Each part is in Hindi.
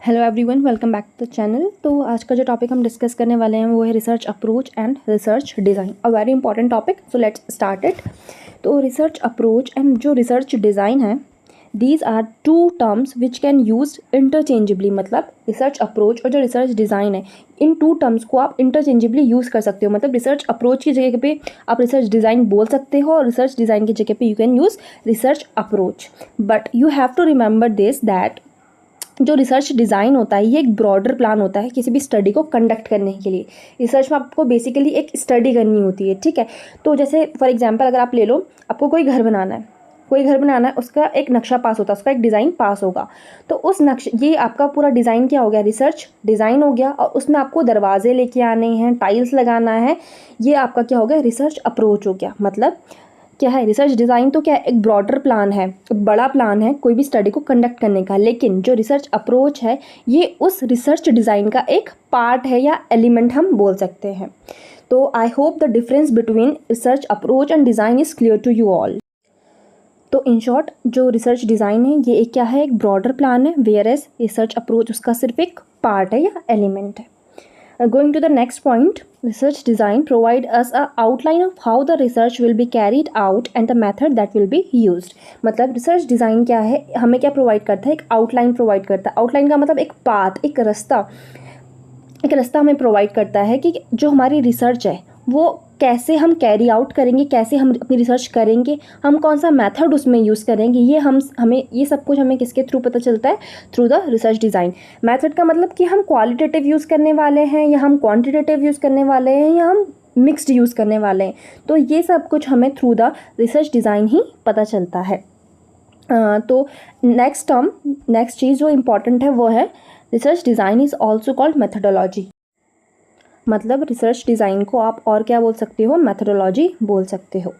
Hello everyone, welcome back to the channel. तो आज का जो टॉपिक हम डिस्कस करने वाले हैं वो है research approach and research design, a very important topic. So let's start it. तो रिसर्च अप्रोच एंड जो रिसर्च डिज़ाइन है, these are two terms which can use interchangeably. मतलब रिसर्च अप्रोच और जो रिसर्च डिज़ाइन है, इन टू टर्म्स को आप इंटरचेंजेबली यूज़ कर सकते हो। मतलब रिसर्च अप्रोच की जगह पे आप रिसर्च डिज़ाइन बोल सकते हो और रिसर्च डिज़ाइन की जगह पे you can use research approach. But you have to remember this that जो रिसर्च डिज़ाइन होता है ये एक ब्रॉडर प्लान होता है किसी भी स्टडी को कंडक्ट करने के लिए। रिसर्च में आपको बेसिकली एक स्टडी करनी होती है, ठीक है। तो जैसे फॉर एग्जांपल अगर आप ले लो, आपको कोई घर बनाना है, उसका एक नक्शा पास होता है, उसका एक डिज़ाइन पास होगा। तो उस नक्शे, ये आपका पूरा डिज़ाइन क्या हो गया, रिसर्च डिज़ाइन हो गया। और उसमें आपको दरवाजे लेके आने हैं, टाइल्स लगाना है, ये आपका क्या हो गया, रिसर्च अप्रोच हो गया। मतलब क्या है, रिसर्च डिज़ाइन तो क्या है, एक ब्रॉडर प्लान है, एक बड़ा प्लान है कोई भी स्टडी को कंडक्ट करने का। लेकिन जो रिसर्च अप्रोच है ये उस रिसर्च डिज़ाइन का एक पार्ट है या एलिमेंट हम बोल सकते हैं। तो I hope the difference between research approach and design is clear to you all. तो इन शॉर्ट जो रिसर्च डिज़ाइन है ये एक क्या है, एक ब्रॉडर प्लान है, वेयर एज रिसर्च अप्रोच उसका सिर्फ एक पार्ट है या एलिमेंट है। Going to the next point, research design provide us a outline of how the research will be carried out and the method that will be used। मतलब रिसर्च डिज़ाइन क्या है, हमें क्या प्रोवाइड करता है, एक आउटलाइन प्रोवाइड करता है। आउटलाइन का मतलब एक पाथ, एक रास्ता हमें प्रोवाइड करता है कि जो हमारी रिसर्च है वो कैसे हम कैरी आउट करेंगे, कैसे हम अपनी रिसर्च करेंगे, हम कौन सा मेथड उसमें यूज़ करेंगे। ये हमें ये सब कुछ हमें किसके थ्रू पता चलता है, through the research design. Method का मतलब कि हम क्वालिटेटिव यूज़ करने वाले हैं या हम क्वांटिटेटिव यूज़ करने वाले हैं या हम मिक्स्ड यूज़ करने वाले हैं। तो ये सब कुछ हमें थ्रू द रिसर्च डिज़ाइन ही पता चलता है। तो नेक्स्ट चीज़ जो इम्पॉर्टेंट है वो है research design is also called methodology. मतलब रिसर्च डिज़ाइन को आप और क्या बोल सकते हो, मेथडोलॉजी बोल सकते हो,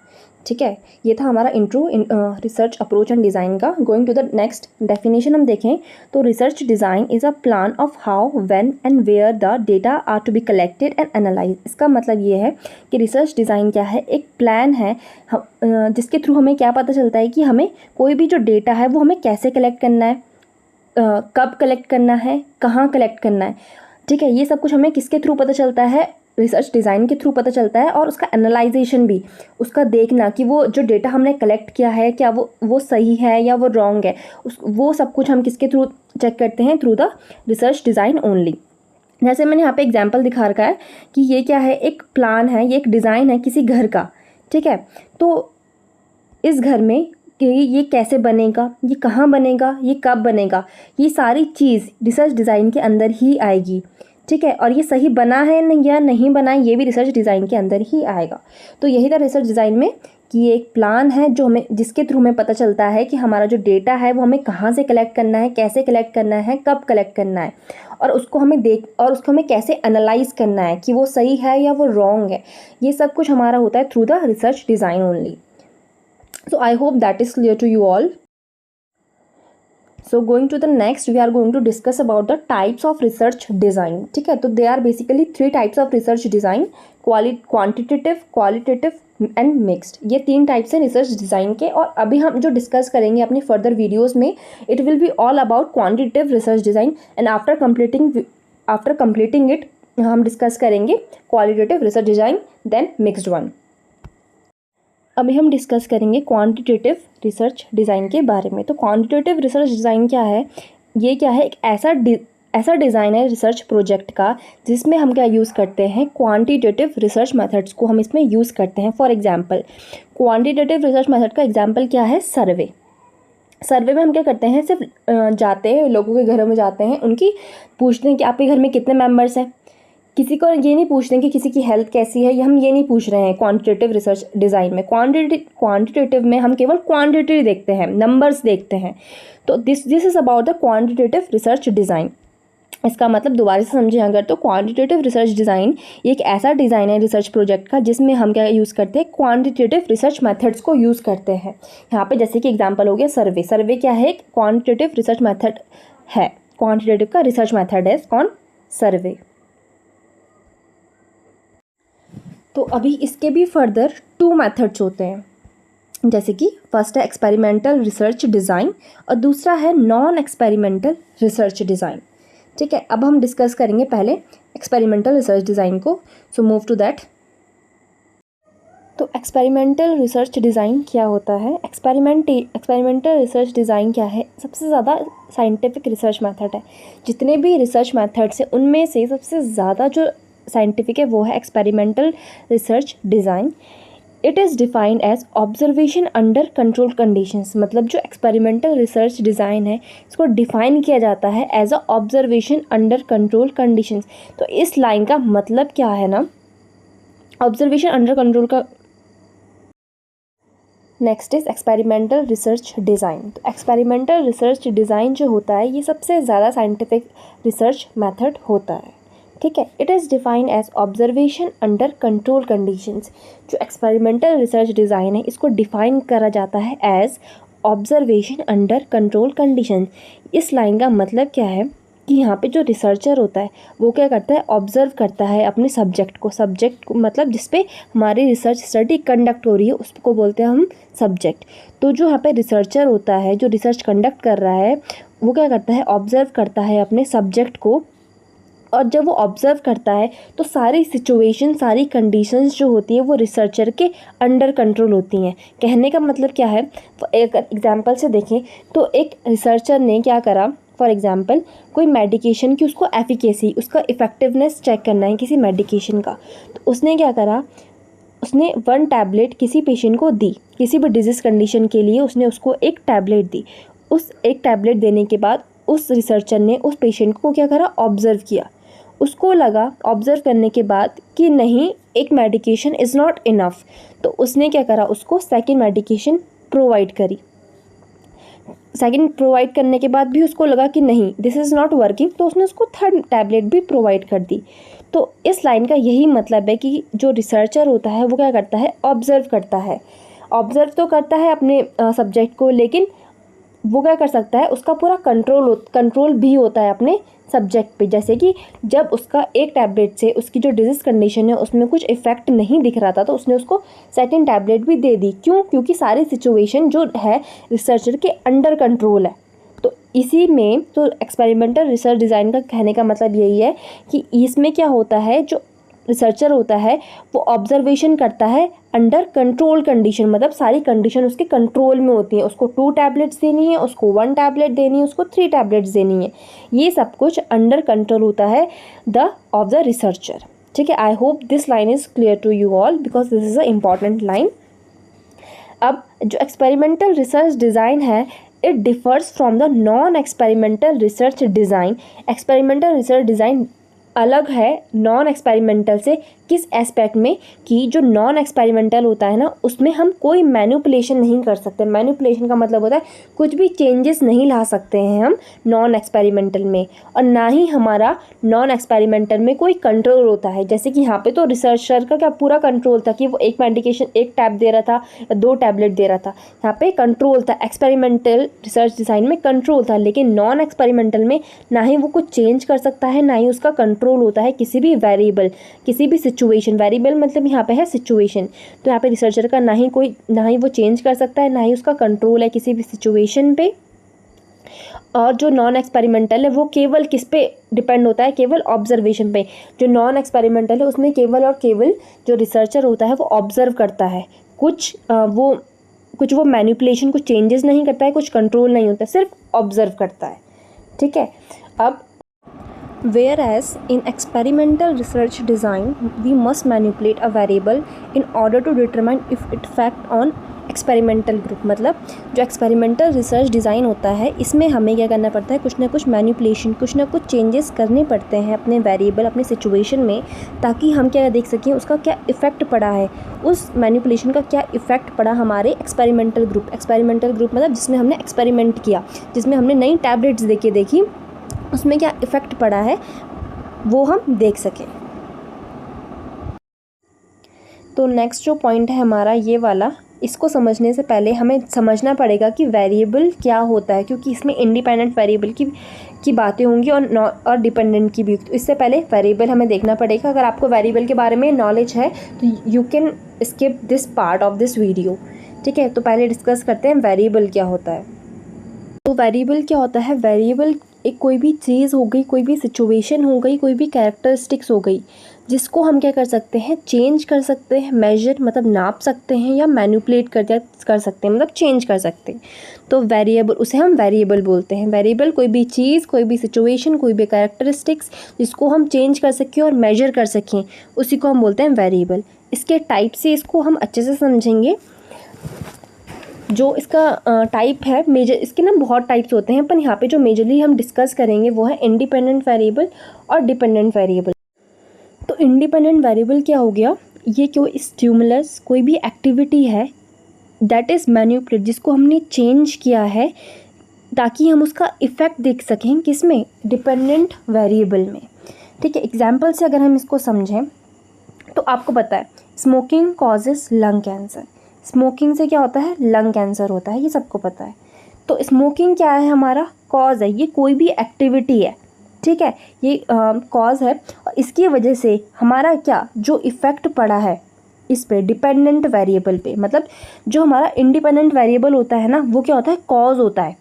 ठीक है। ये था हमारा intro research approach and design का। Going to the next definition हम देखें तो research design is a plan of how, when and where the data are to be collected and analyse. इसका मतलब ये है कि रिसर्च डिज़ाइन क्या है, एक प्लान है जिसके थ्रू हमें क्या पता चलता है कि हमें कोई भी जो डेटा है वो हमें कैसे कलेक्ट करना है, कब कलेक्ट करना है, कहाँ कलेक्ट करना है, ठीक है। ये सब कुछ हमें किसके थ्रू पता चलता है, रिसर्च डिज़ाइन के थ्रू पता चलता है। और उसका एनालाइजेशन भी, उसका देखना कि वो जो डेटा हमने कलेक्ट किया है क्या वो सही है या वो रॉन्ग है, वो सब कुछ हम किसके थ्रू चेक करते हैं, through the research design only. जैसे मैंने यहाँ पे एग्जाम्पल दिखा रखा है कि ये क्या है, एक प्लान है, ये एक डिज़ाइन है किसी घर का, ठीक है। तो इस घर में कि ये कैसे बनेगा, ये कहाँ बनेगा, ये कब बनेगा, ये सारी चीज़ रिसर्च डिज़ाइन के अंदर ही आएगी, ठीक है। और ये सही बना है नहीं या नहीं बना है, ये भी रिसर्च डिज़ाइन के अंदर ही आएगा। तो यही था रिसर्च डिज़ाइन में कि ये एक प्लान है जो हमें, जिसके थ्रू हमें पता चलता है कि हमारा जो डेटा है वो हमें कहाँ से कलेक्ट करना है, कैसे कलेक्ट करना है, कब कलेक्ट करना है, और उसको हमें कैसे एनालाइज करना है कि वो सही है या वो रॉन्ग है। ये सब कुछ हमारा होता है through the research design only. So I hope that is clear to you all. So going to the next, we are going to discuss about the types of research design, ठीक है। तो they are basically 3 types of research design, quantitative, qualitative and mixed। ये 3 टाइप्स हैं रिसर्च डिज़ाइन के। और अभी हम जो डिस्कस करेंगे अपनी फर्दर वीडियोज़ में, it will be all about quantitative research design and after completing it हम डिस्कस करेंगे qualitative research design, then mixed one. अभी हम डिस्कस करेंगे क्वांटिटेटिव रिसर्च डिज़ाइन के बारे में। तो क्वांटिटेटिव रिसर्च डिज़ाइन क्या है, ये क्या है, एक ऐसा डिज़ाइन है रिसर्च प्रोजेक्ट का जिसमें हम क्या यूज़ करते हैं, क्वांटिटेटिव रिसर्च मेथड्स को हम इसमें यूज़ करते हैं। For example quantitative research method का एग्जांपल क्या है, सर्वे में हम क्या करते हैं, सिर्फ जाते हैं, लोगों के घरों में जाते हैं, उनकी पूछते हैं कि आपके घर में कितने मेम्बर्स हैं। किसी को ये नहीं पूछ रहे कि किसी की हेल्थ कैसी है, ये हम ये नहीं पूछ रहे हैं क्वांटिटेटिव रिसर्च डिज़ाइन में। क्वांटिटेटिव में हम केवल क्वांटिटी देखते हैं, नंबर्स देखते हैं। तो this is about the quantitative research design. इसका मतलब दोबारा से समझें अगर, तो क्वांटिटेटिव रिसर्च डिज़ाइन ये एक ऐसा डिज़ाइन है रिसर्च प्रोजेक्ट का जिसमें हम क्या यूज़ करते हैं, क्वांटिटेटिव रिसर्च मेथड्स को यूज़ करते हैं। यहाँ पे जैसे कि एग्जांपल हो गया सर्वे क्या है, क्वांटिटेटिव रिसर्च मेथड है, क्वांटिटेटिव का रिसर्च मेथड है कौन, सर्वे। तो अभी इसके भी फर्दर 2 मेथड्स होते हैं, जैसे कि फर्स्ट है एक्सपेरिमेंटल रिसर्च डिज़ाइन और दूसरा है नॉन एक्सपेरिमेंटल रिसर्च डिज़ाइन। ठीक है, अब हम डिस्कस करेंगे पहले एक्सपेरिमेंटल रिसर्च डिज़ाइन को। So move to that. तो एक्सपेरिमेंटल रिसर्च डिज़ाइन क्या होता है? एक्सपेरिमेंटल रिसर्च डिज़ाइन क्या है? सबसे ज़्यादा साइंटिफिक रिसर्च मेथड है। जितने भी रिसर्च मेथड्स हैं उनमें से सबसे ज़्यादा जो साइंटिफिक है वो है experimental research design. It is defined as observation under control conditions. मतलब जो एक्सपेरिमेंटल रिसर्च डिज़ाइन है इसको डिफाइन किया जाता है as a observation under control conditions. तो इस लाइन का मतलब क्या है ना, ऑब्जर्वेशन अंडर कंट्रोल का next is experimental research design. तो एक्सपेरिमेंटल रिसर्च डिज़ाइन जो होता है ये सबसे ज़्यादा साइंटिफिक रिसर्च मेथड होता है। ठीक है, it is defined as observation under control conditions. जो एक्सपेरिमेंटल रिसर्च डिज़ाइन है इसको डिफाइन करा जाता है as observation under control conditions. इस लाइन का मतलब क्या है कि यहाँ पे जो रिसर्चर होता है वो क्या करता है, ऑब्जर्व करता है अपने सब्जेक्ट को मतलब जिस पे हमारी रिसर्च स्टडी कंडक्ट हो रही है उसको बोलते हैं हम सब्जेक्ट। तो जो यहाँ पे रिसर्चर होता है जो रिसर्च कंडक्ट कर रहा है वो क्या करता है, ऑब्जर्व करता है अपने सब्जेक्ट को। और जब वो ऑब्ज़र्व करता है तो सारी सिचुएशन, सारी कंडीशंस जो होती है वो रिसर्चर के अंडर कंट्रोल होती हैं। कहने का मतलब क्या है, एक एग्जांपल से देखें तो एक रिसर्चर ने क्या करा, फॉर एग्जांपल कोई मेडिकेशन की उसको एफिकेसी, उसका इफ़ेक्टिवनेस चेक करना है किसी मेडिकेशन का। तो उसने क्या करा, उसने 1 टैबलेट किसी पेशेंट को दी, किसी भी डिजीज़ कंडीशन के लिए उसने उसको एक टैबलेट दी। उस एक टैबलेट देने के बाद उस रिसर्चर ने उस पेशेंट को क्या करा, ऑब्ज़र्व किया। उसको लगा ऑब्ज़र्व करने के बाद कि नहीं, एक मेडिकेशन इज़ नॉट इनफ। तो उसने क्या करा, उसको सेकंड मेडिकेशन प्रोवाइड करी। सेकंड प्रोवाइड करने के बाद भी उसको लगा कि नहीं, दिस इज़ नॉट वर्किंग, तो उसने उसको थर्ड टैबलेट भी प्रोवाइड कर दी। तो इस लाइन का यही मतलब है कि जो रिसर्चर होता है वो क्या करता है, ऑब्ज़र्व करता है। ऑब्ज़र्व तो करता है अपने सब्जेक्ट को, लेकिन वो क्या कर सकता है, उसका पूरा कंट्रोल भी होता है अपने सब्जेक्ट पे। जैसे कि जब उसका एक टैबलेट से उसकी जो डिजीज़ कंडीशन है उसमें कुछ इफ़ेक्ट नहीं दिख रहा था तो उसने उसको सेकंड टैबलेट भी दे दी। क्यों? क्योंकि सारी सिचुएशन जो है रिसर्चर के अंडर कंट्रोल है। तो इसी में तो एक्सपेरिमेंटल रिसर्च डिज़ाइन का कहने का मतलब यही है कि इसमें क्या होता है, जो रिसर्चर होता है वो ऑब्जर्वेशन करता है अंडर कंट्रोल कंडीशन। मतलब सारी कंडीशन उसके कंट्रोल में होती है। उसको 2 टैबलेट्स देनी है, उसको 1 टैबलेट देनी है, उसको 3 टैबलेट्स देनी है। ये सब कुछ अंडर कंट्रोल होता है ऑफ द रिसर्चर। ठीक है, I hope this line is clear to you all because this is a important line. अब जो एक्सपेरिमेंटल रिसर्च डिज़ाइन है it differs from the non experimental research design. Experimental research design अलग है नॉन एक्सपेरिमेंटल से। किस एस्पेक्ट में कि जो नॉन एक्सपेरिमेंटल होता है ना उसमें हम कोई मैनिपुलेशन नहीं कर सकते। मैनिपुलेशन का मतलब होता है कुछ भी चेंजेस नहीं ला सकते हैं हम नॉन एक्सपेरिमेंटल में, और ना ही हमारा नॉन एक्सपेरिमेंटल में कोई कंट्रोल होता है। जैसे कि यहाँ पे तो रिसर्चर का क्या पूरा कंट्रोल था कि वो एक मेडिकेशन, एक टैब दे रहा था या 2 टैबलेट दे रहा था, यहाँ पे कंट्रोल था। एक्सपेरिमेंटल रिसर्च डिज़ाइन में कंट्रोल था, लेकिन नॉन एक्सपेरिमेंटल में ना ही वो कुछ चेंज कर सकता है ना ही उसका कंट्रोल होता है किसी भी वेरिएबल, किसी भी सिचुएशन। वेरिएबल मतलब यहाँ पे है सिचुएशन। तो यहाँ पे रिसर्चर का ना ही वो चेंज कर सकता है ना ही उसका कंट्रोल है किसी भी सिचुएशन पे। और जो नॉन एक्सपेरिमेंटल है वो केवल किस पे डिपेंड होता है, केवल ऑब्जर्वेशन पे। जो नॉन एक्सपेरिमेंटल है उसमें केवल और केवल जो रिसर्चर होता है वो ऑब्जर्व करता है। कुछ वो मैनिपुलेशन, कुछ चेंजेस नहीं करता है, कुछ कंट्रोल नहीं होता, सिर्फ ऑब्जर्व करता है। ठीक है, अब whereas in experimental research design we must manipulate a variable in order to determine if it affect on experimental group. मतलब जो एक्सपेरिमेंटल रिसर्च डिज़ाइन होता है इसमें हमें क्या करना पड़ता है, कुछ ना कुछ मैनिपुलेशन, कुछ ना कुछ चेंजेस करने पड़ते हैं अपने वेरिएबल, अपने सिचुएशन में, ताकि हम क्या देख सकें उसका क्या इफ़ेक्ट पड़ा है, उस मैनिपुलेशन का क्या इफ़ेक्ट पड़ा हमारे एक्सपेरिमेंटल ग्रुप। एक्सपेरिमेंटल ग्रुप मतलब जिसमें हमने एक्सपेरिमेंट किया, जिसमें हमने नई टैबलेट्स देखी उसमें क्या इफ़ेक्ट पड़ा है वो हम देख सकें। तो नेक्स्ट जो पॉइंट है हमारा ये वाला, इसको समझने से पहले हमें समझना पड़ेगा कि वेरिएबल क्या होता है, क्योंकि इसमें इंडिपेंडेंट वेरिएबल की बातें होंगी और डिपेंडेंट की भी। तो इससे पहले वेरिएबल हमें देखना पड़ेगा। अगर आपको वेरिएबल के बारे में नॉलेज है तो you can skip this part of this video. ठीक है, तो पहले डिस्कस करते हैं वेरिएबल क्या होता है। तो वेरिएबल क्या होता है, वेरिएबल एक कोई भी चीज़ हो गई, कोई भी सिचुएशन हो गई, कोई भी कैरेक्टरिस्टिक्स हो गई, जिसको हम क्या कर सकते हैं, चेंज कर सकते हैं, मेजर मतलब नाप सकते हैं, या मैनिपुलेट कर सकते हैं मतलब चेंज कर सकते हैं। तो वेरिएबल, उसे हम वेरिएबल बोलते हैं। वेरिएबल कोई भी चीज़, कोई भी सिचुएशन, कोई भी कैरेक्टरिस्टिक्स जिसको हम चेंज कर सकें और मेजर कर सकें, उसी को हम बोलते हैं वेरिएबल। इसके टाइप से इसको हम अच्छे से समझेंगे। जो इसका टाइप है मेजर, इसके ना बहुत टाइप्स होते हैं, पर यहाँ पे जो मेजरली हम डिस्कस करेंगे वो है इंडिपेंडेंट वेरिएबल और डिपेंडेंट वेरिएबल। तो इंडिपेंडेंट वेरिएबल क्या हो गया, ये कोई स्टिमुलस, कोई भी एक्टिविटी है दैट इज़ मैनिपुलेट, जिसको हमने चेंज किया है ताकि हम उसका इफ़ेक्ट देख सकें, किसमें, डिपेंडेंट वेरिएबल में। ठीक है, एग्जाम्पल से अगर हम इसको समझें तो आपको पता है smoking causes lung cancer. Smoking से क्या होता है, लंग कैंसर होता है, ये सबको पता है। तो स्मोकिंग क्या है, हमारा कॉज है, ये कोई भी एक्टिविटी है, ठीक है, ये कॉज है, और इसकी वजह से हमारा क्या जो इफ़ेक्ट पड़ा है इस पे, डिपेंडेंट वेरिएबल पे, मतलब जो हमारा इंडिपेंडेंट वेरिएबल होता है ना, वो क्या होता है, कॉज होता है,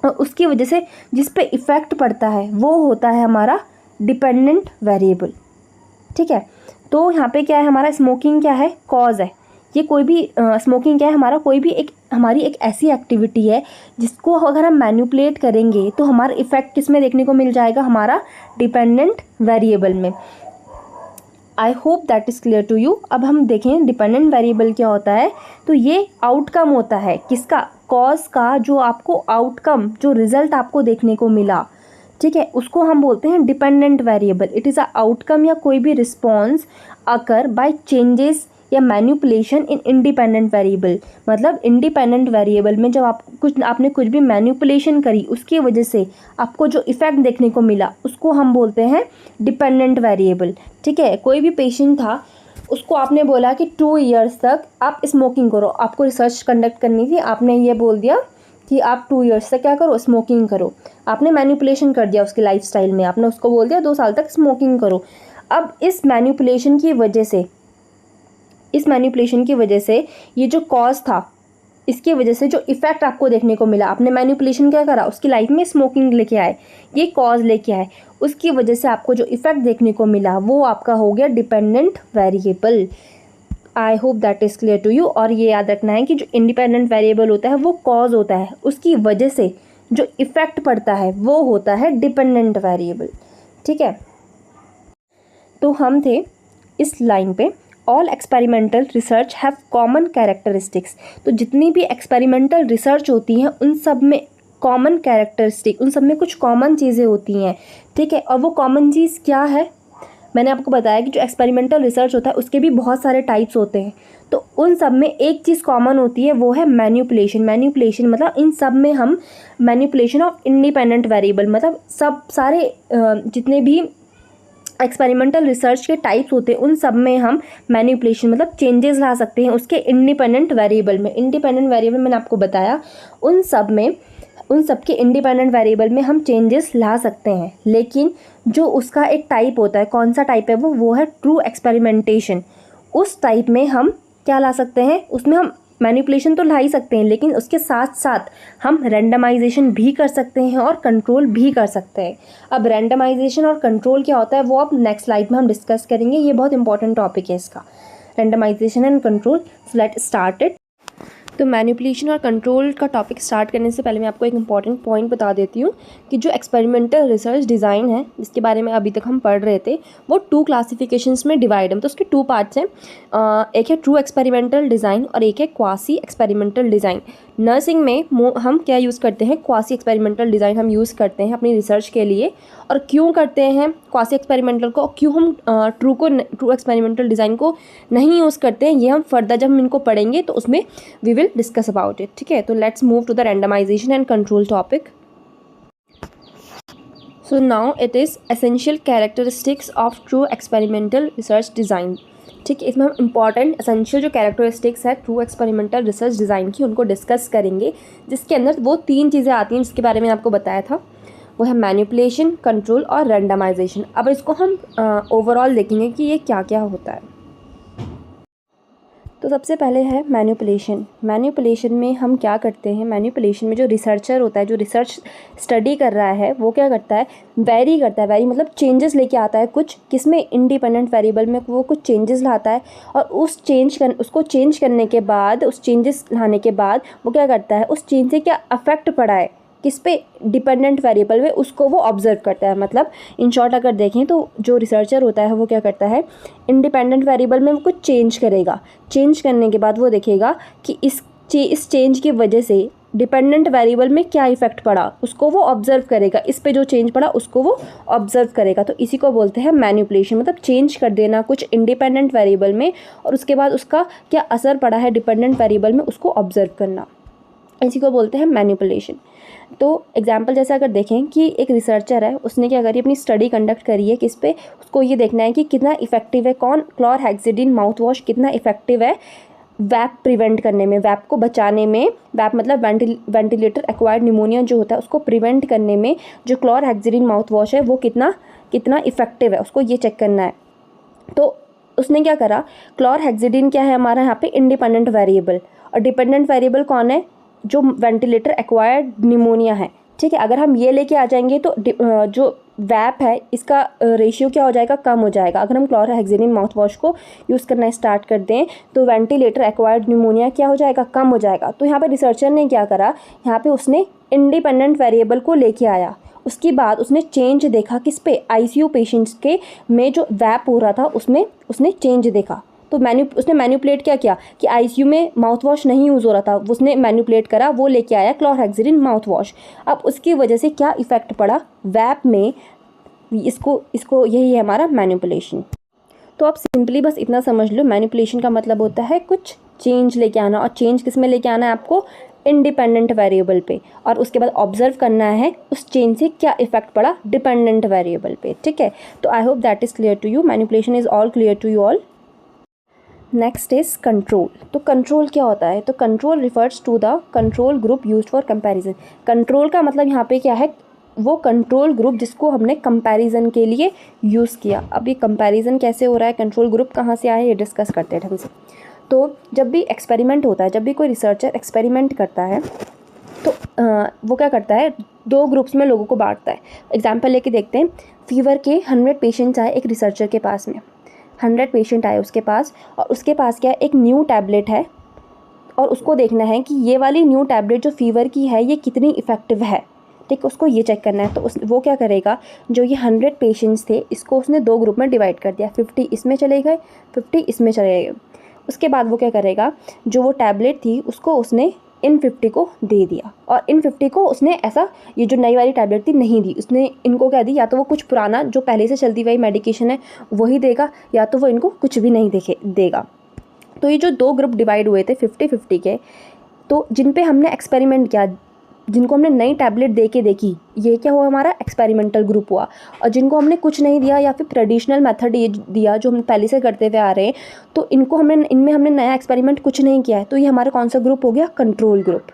और उसकी वजह से जिस पे इफ़ेक्ट पड़ता है वो होता है हमारा डिपेंडेंट वेरिएबल। ठीक है, तो यहाँ पे क्या है, हमारा स्मोकिंग क्या है, कॉज है, ये कोई भी स्मोकिंग क्या है, हमारा कोई भी हमारी एक ऐसी एक्टिविटी है जिसको अगर हम मैनिपुलेट करेंगे तो हमारा इफ़ेक्ट किस में देखने को मिल जाएगा, हमारा डिपेंडेंट वेरिएबल में। I hope that is clear to you. अब हम देखें डिपेंडेंट वेरिएबल क्या होता है। तो ये आउटकम होता है किसका, कॉज का, जो आपको आउटकम, जो रिजल्ट आपको देखने को मिला, ठीक है, उसको हम बोलते हैं dependent variable. It is a outcome या कोई भी रिस्पॉन्स अकर बाय चेंजेस या मैनिपुलेशन इन इंडिपेंडेंट वेरिएबल। मतलब इंडिपेंडेंट वेरिएबल में जब आपने कुछ भी मैनिपुलेशन करी, उसकी वजह से आपको जो इफ़ेक्ट देखने को मिला उसको हम बोलते हैं डिपेंडेंट वेरिएबल। ठीक है, कोई भी पेशेंट था, उसको आपने बोला कि 2 ईयर्स तक आप स्मोकिंग करो, आपको रिसर्च कंडक्ट करनी थी, आपने ये बोल दिया कि आप 2 ईयर्स तक क्या करो, स्मोकिंग करो। आपने मैनिपुलेशन कर दिया उसके लाइफस्टाइल में, आपने उसको बोल दिया 2 साल तक स्मोकिंग करो। अब इस मैनिपुलेशन की वजह से ये जो कॉज था, इसकी वजह से जो इफ़ेक्ट आपको देखने को मिला, आपने मैनिपुलेशन क्या करा, उसकी लाइफ में स्मोकिंग लेके आए, ये कॉज लेके आए, उसकी वजह से आपको जो इफ़ेक्ट देखने को मिला वो आपका हो गया dependent variable. I hope that is clear to you. और ये याद रखना है कि जो इंडिपेंडेंट वेरिएबल होता है वो कॉज होता है, उसकी वजह से जो इफ़ेक्ट पड़ता है वो होता है डिपेंडेंट वेरिएबल। ठीक है, तो हम थे इस लाइन पे, all experimental research have common characteristics. तो जितनी भी एक्सपेरिमेंटल रिसर्च होती हैं उन सब में कॉमन कैरेक्टरिस्टिक, उन सब में कुछ कॉमन चीज़ें होती हैं। ठीक है, और वो कॉमन चीज़ क्या है, मैंने आपको बताया कि जो एक्सपेरिमेंटल रिसर्च होता है उसके भी बहुत सारे टाइप्स होते हैं। तो उन सब में एक चीज़ कॉमन होती है, वो है मैनिपुलेशन। मैनिपुलेशन मतलब इन सब में हम मैनिपुलेशन ऑफ इंडिपेंडेंट वेरिएबल, मतलब सब सारे जितने भी एक्सपेरिमेंटल रिसर्च के टाइप्स होते हैं उन सब में हम मैनिपुलेशन मतलब चेंजेस ला सकते हैं उसके इंडिपेंडेंट वेरिएबल में। इंडिपेंडेंट वेरिएबल मैंने आपको बताया, उन सब के इंडिपेंडेंट वेरिएबल में हम चेंजेस ला सकते हैं, लेकिन जो उसका एक टाइप होता है, कौन सा टाइप है वो है ट्रू एक्सपेरिमेंटेशन। उस टाइप में हम क्या ला सकते हैं, उसमें हम मैनिपुलेशन तो ला ही सकते हैं, लेकिन उसके साथ साथ हम रैंडमाइजेशन भी कर सकते हैं और कंट्रोल भी कर सकते हैं। अब रैंडमाइजेशन और कंट्रोल क्या होता है वो अब नेक्स्ट स्लाइड में हम डिस्कस करेंगे, ये बहुत इंपॉर्टेंट टॉपिक है इसका, randomization and control. So let's start it. तो मैनिपुलेशन और कंट्रोल का टॉपिक स्टार्ट करने से पहले मैं आपको एक इंपॉर्टेंट पॉइंट बता देती हूँ कि जो एक्सपेरिमेंटल रिसर्च डिज़ाइन है, जिसके बारे में अभी तक हम पढ़ रहे थे, वो 2 क्लासिफिकेशंस में डिवाइड है। तो उसके 2 पार्ट्स हैं, एक है ट्रू एक्सपेरिमेंटल डिज़ाइन और एक है क्वासी एक्सपेरिमेंटल डिज़ाइन। नर्सिंग में हम क्या यूज़ करते हैं, क्वासी एक्सपेरिमेंटल डिज़ाइन हम यूज़ करते हैं अपनी रिसर्च के लिए। और क्यों करते हैं क्वासी एक्सपेरिमेंटल को, क्यों हम ट्रू एक्सपेरिमेंटल डिज़ाइन को नहीं यूज़ करते हैं, ये हम फर्दर जब हम इनको पढ़ेंगे तो उसमें we will discuss about it. ठीक है, तो let's move to the randomization and control topic. So now it is essential characteristics of true experimental research design. ठीक है, इसमें हम इंपॉर्टेंट एसेंशियल जो कैरेक्टरिस्टिक्स है ट्रू एक्सपेरिमेंटल रिसर्च डिज़ाइन की उनको डिस्कस करेंगे, जिसके अंदर वो 3 चीज़ें आती हैं जिसके बारे में आपको बताया था, वो है मैनिपुलेशन, कंट्रोल और रैंडमाइजेशन। अब इसको हम ओवरऑल देखेंगे कि ये क्या क्या होता है। तो सबसे पहले है मैनिपुलेशन। मैनिपुलेशन में हम क्या करते हैं, मैनिपुलेशन में जो रिसर्चर होता है, जो रिसर्च स्टडी कर रहा है, वो क्या करता है, वेरी करता है। वेरी मतलब चेंजेस लेके आता है कुछ, किसमें, इंडिपेंडेंट वेरिएबल में वो कुछ चेंजेस लाता है, और उसको चेंज करने के बाद, उस चेंजेस लाने के बाद वो क्या करता है, उस चेंज से क्या अफेक्ट पड़ा है किस पे, डिपेंडेंट वेरिएबल में, उसको वो ऑब्जर्व करता है। मतलब इन शॉर्ट अगर देखें तो जो रिसर्चर होता है वो क्या करता है, इंडिपेंडेंट वेरिएबल में वो कुछ चेंज करेगा। चेंज करने के बाद वो देखेगा कि इस चेंज की वजह से डिपेंडेंट वेरिएबल में क्या इफेक्ट पड़ा, उसको वो ऑब्जर्व करेगा। इस पे जो चेंज पड़ा उसको वो ऑब्जर्व करेगा। तो इसी को बोलते हैं मैनिपुलेशन, मतलब चेंज कर देना कुछ इंडिपेंडेंट वेरिएबल में, और उसके बाद उसका क्या असर पड़ा है डिपेंडेंट वेरिएबल में, उसको ऑब्जर्व करना। इसी को बोलते हैं मैनिपुलेशन। तो एग्जाम्पल जैसे अगर देखें कि एक रिसर्चर है, उसने क्या करी, अपनी स्टडी कंडक्ट करी है किस पे, उसको ये देखना है कि कितना इफेक्टिव है क्लोरहेक्सिडिन माउथ वॉश कितना इफेक्टिव है वैप प्रिवेंट करने में, वैप को बचाने में। वैप मतलब वेंटिलेटर एक्वायर्ड निमोनिया जो होता है उसको प्रिवेंट करने में जो क्लोरहेक्सिडिन माउथ वॉश है वो कितना इफेक्टिव है, उसको ये चेक करना है। तो उसने क्या करा, क्लोरहेक्सिडिन क्या है हमारा यहाँ पे इंडिपेंडेंट वेरिएबल, और डिपेंडेंट वेरिएबल कौन है, जो वेंटिलेटर एक्वायर्ड निमोनिया है। ठीक है, अगर हम ये लेके आ जाएंगे तो जो वैप है इसका रेशियो क्या हो जाएगा, कम हो जाएगा। अगर हम क्लोरहेक्सिडिन माउथ वॉश को यूज़ करना स्टार्ट कर दें तो वेंटिलेटर एक्वायर्ड निमोनिया क्या हो जाएगा, कम हो जाएगा। तो यहाँ पे रिसर्चर ने क्या करा, यहाँ पे उसने इंडिपेंडेंट वेरिएबल को लेके आया। उसके बाद उसने चेंज देखा किस पे, आईसीयू पेशेंट्स के में जो वैप हो रहा था उसमें उसने चेंज देखा। तो उसने मैनिपुलेट क्या किया कि आईसीयू में माउथ वॉश नहीं यूज़ हो रहा था, उसने मैनिपुलेट करा, वो लेके आया क्लोरहेक्सिडिन माउथ वॉश। अब उसकी वजह से क्या इफ़ेक्ट पड़ा वैप में, इसको यही है हमारा मैनिपुलेशन। तो आप सिंपली बस इतना समझ लो, मैनिपुलेशन का मतलब होता है कुछ चेंज लेके आना, और चेंज किस में लेके आना है आपको, इंडिपेंडेंट वेरिएबल पे, और उसके बाद ऑब्जर्व करना है उस चेंज से क्या इफेक्ट पड़ा डिपेंडेंट वेरिएबल पे। ठीक है, तो I hope that is clear to you. Manipulation is all clear to you all. Next is control. तो कंट्रोल क्या होता है, तो control refers to the control group used for comparison. Control का मतलब यहाँ पे क्या है, वो कंट्रोल ग्रुप जिसको हमने कंपैरिजन के लिए यूज़ किया। अब ये कंपैरिजन कैसे हो रहा है, कंट्रोल ग्रुप कहाँ से आया, ये डिस्कस करते हैं ढंग से। तो जब भी एक्सपेरिमेंट होता है, जब भी कोई रिसर्चर एक्सपेरिमेंट करता है तो वो क्या करता है, दो ग्रुप्स में लोगों को बांटता है। एग्जाम्पल लेके देखते हैं, फीवर के 100 पेशेंट्स आए एक रिसर्चर के पास में, 100 पेशेंट आए उसके पास, और उसके पास क्या एक न्यू टैबलेट है, और उसको देखना है कि ये वाली न्यू टैबलेट जो फीवर की है ये कितनी इफ़ेक्टिव है। ठीक, उसको ये चेक करना है। तो वो क्या करेगा, जो ये 100 पेशेंट्स थे इसको उसने दो ग्रुप में डिवाइड कर दिया, 50 इसमें चले गए, 50 इसमें चले गए। उसके बाद वो क्या करेगा, जो वो टैबलेट थी उसको उसने इन 50 को दे दिया, और इन 50 को उसने ऐसा, ये जो नई वाली टैबलेट थी नहीं दी, उसने इनको क्या दी, या तो वो कुछ पुराना जो पहले से चलती हुई मेडिकेशन है वही देगा, या तो वो इनको कुछ भी नहीं देगा। तो ये जो दो ग्रुप डिवाइड हुए थे 50-50 के, तो जिन पे हमने एक्सपेरिमेंट किया, जिनको हमने नई टैबलेट दे के देखी, ये क्या हुआ, हमारा एक्सपेरिमेंटल ग्रुप हुआ। और जिनको हमने कुछ नहीं दिया या फिर ट्रेडिशनल मेथड ये दिया जो हम पहले से करते हुए आ रहे हैं, तो इनमें हमने नया एक्सपेरिमेंट कुछ नहीं किया है, तो ये हमारा कौन सा ग्रुप हो गया, कंट्रोल ग्रुप।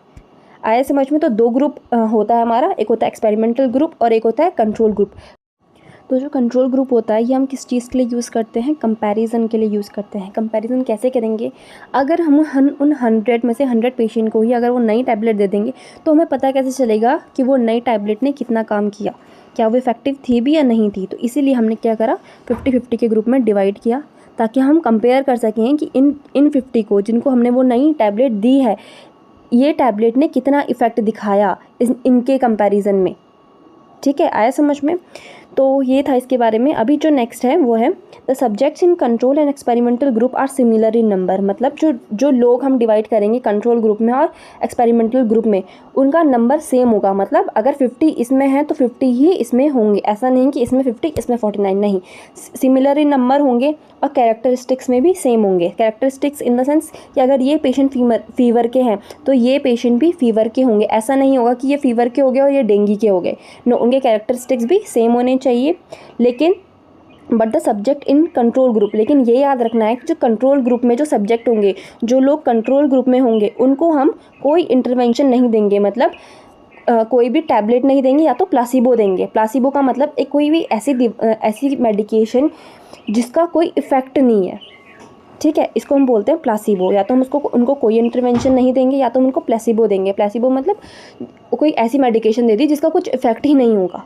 आया समझ में। तो दो ग्रुप होता है हमारा, एक होता है एक्सपेरिमेंटल ग्रुप और एक होता है कंट्रोल ग्रुप। तो जो कंट्रोल ग्रुप होता है ये हम किस चीज़ के लिए यूज़ करते हैं, कंपैरिजन के लिए यूज़ करते हैं। कंपैरिजन कैसे करेंगे, अगर हम उन 100 में से 100 पेशेंट को ही अगर वो नई टैबलेट दे देंगे तो हमें पता कैसे चलेगा कि वो नई टैबलेट ने कितना काम किया, क्या वो इफेक्टिव थी भी या नहीं थी। तो इसीलिए हमने क्या करा, 50-50 के ग्रुप में डिवाइड किया, ताकि हम कंपेयर कर सकें कि इन 50 को, जिनको हमने वो नई टैबलेट दी है, ये टैबलेट ने कितना इफेक्ट दिखाया इनके कंपैरिजन में। ठीक है, आया समझ में। तो ये था इसके बारे में। अभी जो नेक्स्ट है वो है the subjects in control and experimental group are similar in number. मतलब जो लोग हम डिवाइड करेंगे कंट्रोल ग्रुप में और एक्सपेरिमेंटल ग्रुप में, उनका नंबर सेम होगा। मतलब अगर 50 इसमें है तो 50 ही इसमें होंगे, ऐसा नहीं कि इसमें 50 इसमें 49, नहीं, सिमिलर इन नंबर होंगे और कैरेक्टरिस्टिक्स में भी सेम होंगे। कैरेक्टरिस्टिक्स इन द सेंस कि अगर ये पेशेंट फीवर के हैं तो ये पेशेंट भी फीवर के होंगे। ऐसा नहीं होगा कि ये फीवर के हो गए और ये डेंगू के हो गए, नो, उनके कैरेक्टरिस्टिक्स भी सेम होने चाहिए। लेकिन but the subject in control group, लेकिन ये याद रखना है कि जो कंट्रोल ग्रुप में जो सब्जेक्ट होंगे, जो लोग कंट्रोल ग्रुप में होंगे, उनको हम कोई इंटरवेंशन नहीं देंगे। मतलब कोई भी टैबलेट नहीं देंगे या तो प्लासिबो देंगे। प्लासिबो का मतलब एक कोई भी ऐसी मेडिकेशन जिसका कोई इफ़ेक्ट नहीं है, ठीक है, इसको हम बोलते हैं प्लासिबो। या तो हम उनको कोई इंटरवेंशन नहीं देंगे या तो हम उनको प्लेसिबो देंगे। प्लेसिबो मतलब कोई ऐसी मेडिकेशन दे दी जिसका कुछ इफेक्ट ही नहीं होगा।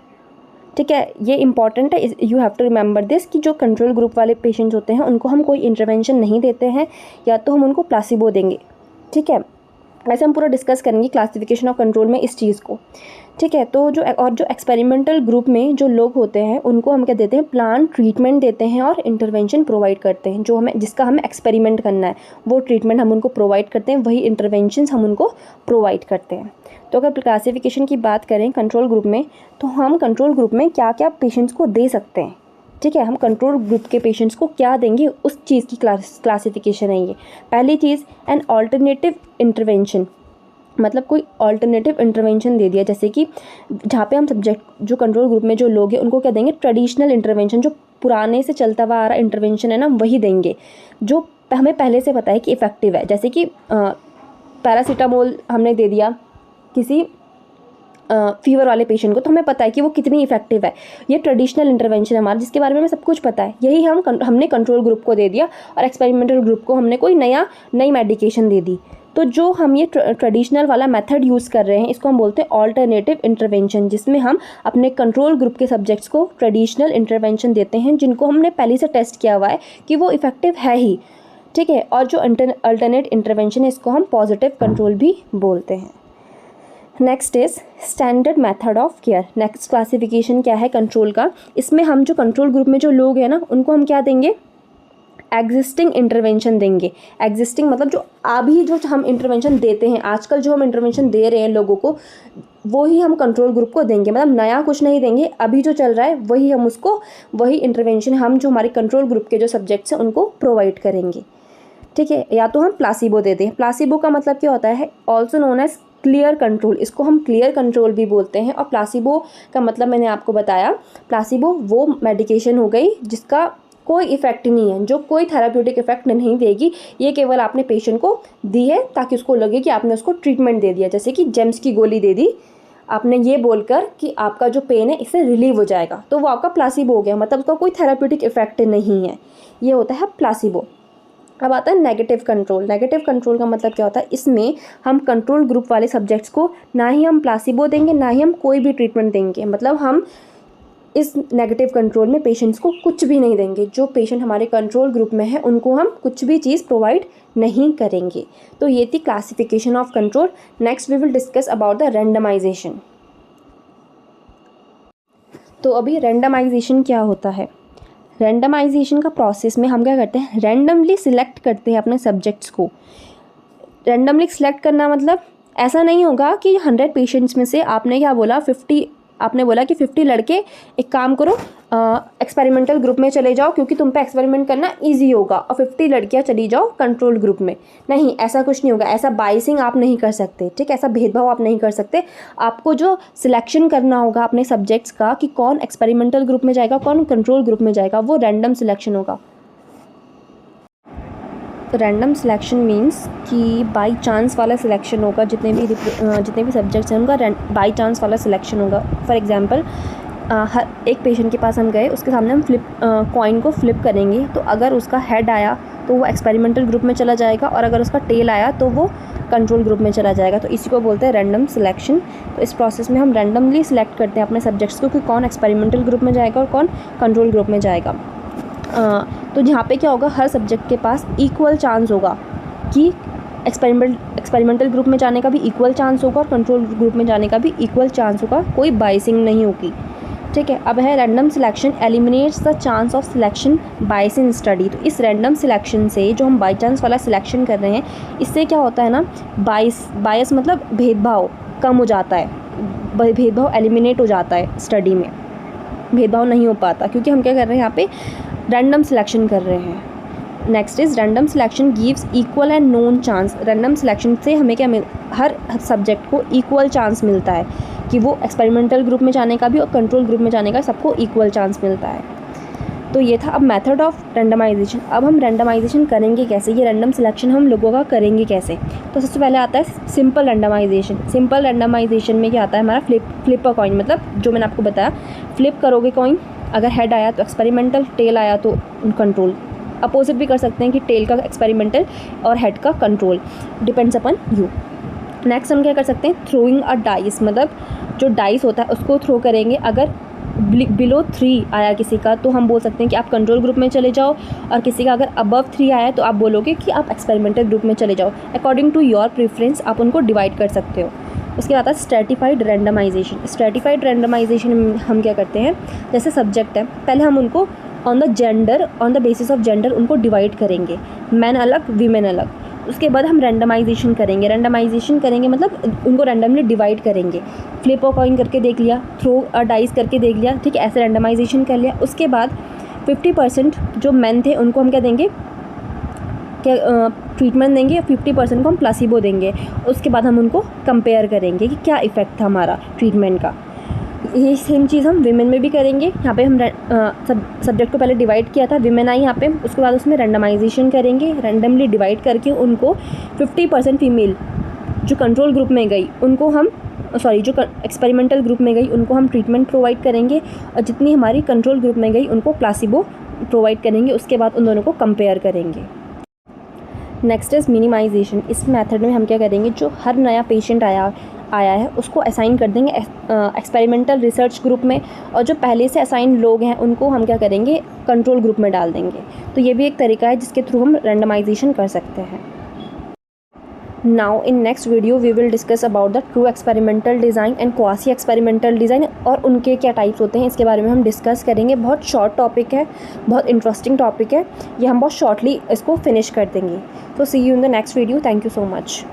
ठीक है, ये इंपॉर्टेंट है, you have to remember this कि जो कंट्रोल ग्रुप वाले पेशेंट्स होते हैं उनको हम कोई इंटरवेंशन नहीं देते हैं या तो हम उनको प्लासिबो देंगे। ठीक है, ऐसे हम पूरा डिस्कस करेंगे क्लासिफिकेशन ऑफ कंट्रोल में इस चीज़ को। ठीक है, तो जो एक्सपेरिमेंटल ग्रुप में जो लोग होते हैं उनको हम क्या देते हैं, प्लान ट्रीटमेंट देते हैं और इंटरवेंशन प्रोवाइड करते हैं। जिसका हमें एक्सपेरिमेंट करना है वो ट्रीटमेंट हम उनको प्रोवाइड करते हैं, वही इंटरवेंशंस हम उनको प्रोवाइड करते हैं। तो अगर क्लासिफिकेशन की बात करें कंट्रोल ग्रुप में, तो हम कंट्रोल ग्रुप में क्या क्या पेशेंट्स को दे सकते हैं। ठीक है, हम कंट्रोल ग्रुप के पेशेंट्स को क्या देंगे उस चीज़ की क्लासिफिकेशन है ये। पहली चीज़, एन ऑल्टरनेटिव इंटरवेंशन, मतलब कोई ऑल्टरनेटिव इंटरवेंशन दे दिया, जैसे कि जहाँ पे हम सब्जेक्ट जो कंट्रोल ग्रुप में जो लोग हैं उनको क्या देंगे, ट्रेडिशनल इंटरवेंशन, जो पुराने से चलता हुआ आ रहा इंटरवेंशन है ना वही देंगे, जो हमें पहले से पता है कि इफ़ेक्टिव है। जैसे कि पैरासीटामोल हमने दे दिया किसी फीवर वाले पेशेंट को, तो हमें पता है कि वो कितनी इफेक्टिव है। ये ट्रेडिशनल इंटरवेंशन है हमारा, जिसके बारे में हमें सब कुछ पता है। यही हमने कंट्रोल ग्रुप को दे दिया और एक्सपेरिमेंटल ग्रुप को हमने कोई नई मेडिकेशन दे दी। तो जो हम ये ट्रेडिशनल वाला मेथड यूज़ कर रहे हैं इसको हम बोलते हैं ऑल्टरनेटिव इंटरवेंशन, जिसमें हम अपने कंट्रोल ग्रुप के सब्जेक्ट्स को ट्रेडिशनल इंटरवेंशन देते हैं जिनको हमने पहले से टेस्ट किया हुआ है कि वो इफेक्टिव है ही। ठीक है, और जो अल्टरनेट इंटरवेंशन है इसको हम पॉजिटिव कंट्रोल भी बोलते हैं। Next is standard method of care. Next classification क्या है कंट्रोल का, इसमें हम जो कंट्रोल ग्रुप में जो लोग हैं ना उनको हम क्या देंगे, एग्जिस्टिंग इंटरवेंशन देंगे। एग्जिस्टिंग मतलब जो अभी जो हम इंटरवेंशन देते हैं, आजकल जो हम इंटरवेंशन दे रहे हैं लोगों को, वो ही हम कंट्रोल ग्रुप को देंगे। मतलब नया कुछ नहीं देंगे, अभी जो चल रहा है वही इंटरवेंशन हम जो हमारे कंट्रोल ग्रुप के जो सब्जेक्ट्स हैं उनको प्रोवाइड करेंगे। ठीक है, या तो हम प्लासिबो दे दें। प्लासिबो का मतलब क्या होता है, also known as clear control, इसको हम क्लियर कंट्रोल भी बोलते हैं। और प्लासिबो का मतलब मैंने आपको बताया, प्लासिबो वो मेडिकेशन हो गई जिसका कोई इफेक्ट नहीं है, जो कोई थेराप्यूटिक इफेक्ट नहीं देगी, ये केवल आपने पेशेंट को दी है ताकि उसको लगे कि आपने उसको ट्रीटमेंट दे दिया। जैसे कि जेम्स की गोली दे दी आपने ये बोलकर कि आपका जो पेन है इससे रिलीव हो जाएगा, तो वो आपका प्लासिबो हो गया, मतलब उसका कोई थेराप्यूटिक इफेक्ट नहीं है। ये होता है प्लासिबो। अब आता है नेगेटिव कंट्रोल। नेगेटिव कंट्रोल का मतलब क्या होता है, इसमें हम कंट्रोल ग्रुप वाले सब्जेक्ट्स को ना ही हम प्लासिबो देंगे ना ही हम कोई भी ट्रीटमेंट देंगे। मतलब हम इस नेगेटिव कंट्रोल में पेशेंट्स को कुछ भी नहीं देंगे। जो पेशेंट हमारे कंट्रोल ग्रुप में है उनको हम कुछ भी चीज़ प्रोवाइड नहीं करेंगे। तो ये थी classification of control. Next we will discuss about the randomization. तो अभी रैंडमाइजेशन क्या होता है, रैंडमाइजेशन का प्रोसेस में हम क्या करते हैं, रैंडमली सिलेक्ट करते हैं अपने सब्जेक्ट्स को। रैंडमली सिलेक्ट करना मतलब ऐसा नहीं होगा कि 100 पेशेंट्स में से आपने क्या बोला, 50 लड़के एक काम करो एक्सपेरिमेंटल ग्रुप में चले जाओ क्योंकि तुम पे एक्सपेरिमेंट करना इजी होगा, और 50 लड़कियां चली जाओ कंट्रोल ग्रुप में। नहीं, ऐसा कुछ नहीं होगा। ऐसा बाइसिंग आप नहीं कर सकते। ठीक, ऐसा भेदभाव आप नहीं कर सकते। आपको जो सिलेक्शन करना होगा अपने सब्जेक्ट्स का कि कौन एक्सपेरिमेंटल ग्रुप में जाएगा कौन कंट्रोल ग्रुप में जाएगा, वो रैंडम सिलेक्शन होगा। रैंडम सिलेक्शन मीन्स कि बाई चांस वाला सिलेक्शन होगा। जितने भी सब्जेक्ट्स हैं उनका बाई चांस वाला सिलेक्शन होगा। फॉर एग्जांपल हर एक पेशेंट के पास हम गए, उसके सामने हम कॉइन को फ्लिप करेंगे, तो अगर उसका हेड आया तो वो एक्सपेरिमेंटल ग्रुप में चला जाएगा, और अगर उसका टेल आया तो वो कंट्रोल ग्रुप में चला जाएगा। तो इसी को बोलते हैं रैंडम सिलेक्शन। तो इस प्रोसेस में हम रैंडमली सिलेक्ट करते हैं अपने सब्जेक्ट्स को कि कौन एक्सपेरिमेंटल ग्रुप में जाएगा और कौन कंट्रोल ग्रुप में जाएगा। तो यहाँ पे क्या होगा, हर सब्जेक्ट के पास इक्वल चांस होगा कि एक्सपेरिमेंटल ग्रुप में जाने का भी इक्वल चांस होगा और कंट्रोल ग्रुप में जाने का भी इक्वल चांस होगा, कोई बाइसिंग नहीं होगी। ठीक है, अब है random selection eliminates the chance of selection बाइस इन स्टडी। तो इस रैंडम सिलेक्शन से जो हम बाई चांस वाला सिलेक्शन कर रहे हैं, इससे क्या होता है ना, बायस मतलब भेदभाव कम हो जाता है, भेदभाव एलिमिनेट हो जाता है। स्टडी में भेदभाव नहीं हो पाता क्योंकि हम क्या कर रहे हैं, यहाँ पे रैंडम सिलेक्शन कर रहे हैं। Next is random selection gives equal and known chance. Random selection से हमें क्या हर सब्जेक्ट को इक्वल चांस मिलता है कि वो एक्सपेरिमेंटल ग्रुप में जाने का भी और कंट्रोल ग्रुप में जाने का सबको इक्वल चांस मिलता है। तो ये था अब मेथड ऑफ रैंडमाइजेशन। अब हम रैंडमाइजेशन करेंगे कैसे, ये रैंडम सिलेक्शन हम लोगों का करेंगे कैसे। तो सबसे पहले आता है सिंपल रैंडमाइजेशन। सिंपल रैंडमाइजेशन में क्या आता है हमारा, फ्लिप अ कॉइन, मतलब जो मैंने आपको बताया, फ्लिप करोगे कॉइन, अगर हेड आया तो एक्सपेरिमेंटल, टेल आया तो कंट्रोल। अपोजिट भी कर सकते हैं कि टेल का एक्सपेरिमेंटल और हेड का control, depends upon you. Next हम क्या कर सकते हैं, थ्रोइंग अ डाइस, मतलब जो डाइस होता है उसको थ्रो करेंगे। अगर बिलो 3 आया किसी का तो हम बोल सकते हैं कि आप कंट्रोल ग्रुप में चले जाओ, और किसी का अगर अबव 3 आया तो आप बोलोगे कि आप एक्सपेरिमेंटल ग्रुप में चले जाओ। अकॉर्डिंग टू योर प्रेफरेंस आप उनको डिवाइड कर सकते हो। उसके बाद आता है स्ट्रेटिफाइड रैंडमाइजेशन। स्ट्रेटिफाइड रैंडमाइजेशन में हम क्या करते हैं, जैसे सब्जेक्ट है, पहले हम उनको on the basis of gender उनको डिवाइड करेंगे, मैन अलग वीमेन अलग। उसके बाद हम रैंडमाइजेशन करेंगे मतलब उनको रैंडमली डिवाइड करेंगे। फ्लिप अ कॉइन करके देख लिया, थ्रो अ डाइस करके देख लिया, ठीक है, ऐसे रैंडमाइजेशन कर लिया। उसके बाद 50% जो मेन थे उनको हम क्या देंगे, क्या ट्रीटमेंट देंगे, 50% को हम प्लासिबो देंगे। उसके बाद हम उनको कंपेयर करेंगे कि क्या इफ़ेक्ट था हमारा ट्रीटमेंट का। ये सेम चीज़ हम विमेन में भी करेंगे। यहाँ पे हम सब्जेक्ट को पहले डिवाइड किया था, विमेन आई यहाँ पे, उसके बाद उसमें रैंडमाइजेशन करेंगे, रैंडमली डिवाइड करके उनको 50% फीमेल जो कंट्रोल ग्रुप में गई उनको हम जो एक्सपेरिमेंटल ग्रुप में गई उनको हम ट्रीटमेंट प्रोवाइड करेंगे, और जितनी हमारी कंट्रोल ग्रुप में गई उनको प्लासिबो प्रोवाइड करेंगे। उसके बाद उन दोनों को कंपेयर करेंगे। Next is minimization. इस मेथड में हम क्या करेंगे, जो हर नया पेशेंट आया है उसको असाइन कर देंगे एक्सपेरिमेंटल रिसर्च ग्रुप में, और जो पहले से असाइन लोग हैं उनको हम क्या करेंगे, कंट्रोल ग्रुप में डाल देंगे। तो ये भी एक तरीका है जिसके थ्रू हम रैंडमाइजेशन कर सकते हैं। Now in next video we will discuss about the true experimental design and quasi experimental design, और उनके क्या टाइप्स होते हैं इसके बारे में हम डिस्कस करेंगे। बहुत शॉर्ट टॉपिक है, बहुत इंटरेस्टिंग टॉपिक है, ये हम बहुत शॉर्टली इसको फिनिश कर देंगे। तो see you in the next video. Thank you so much.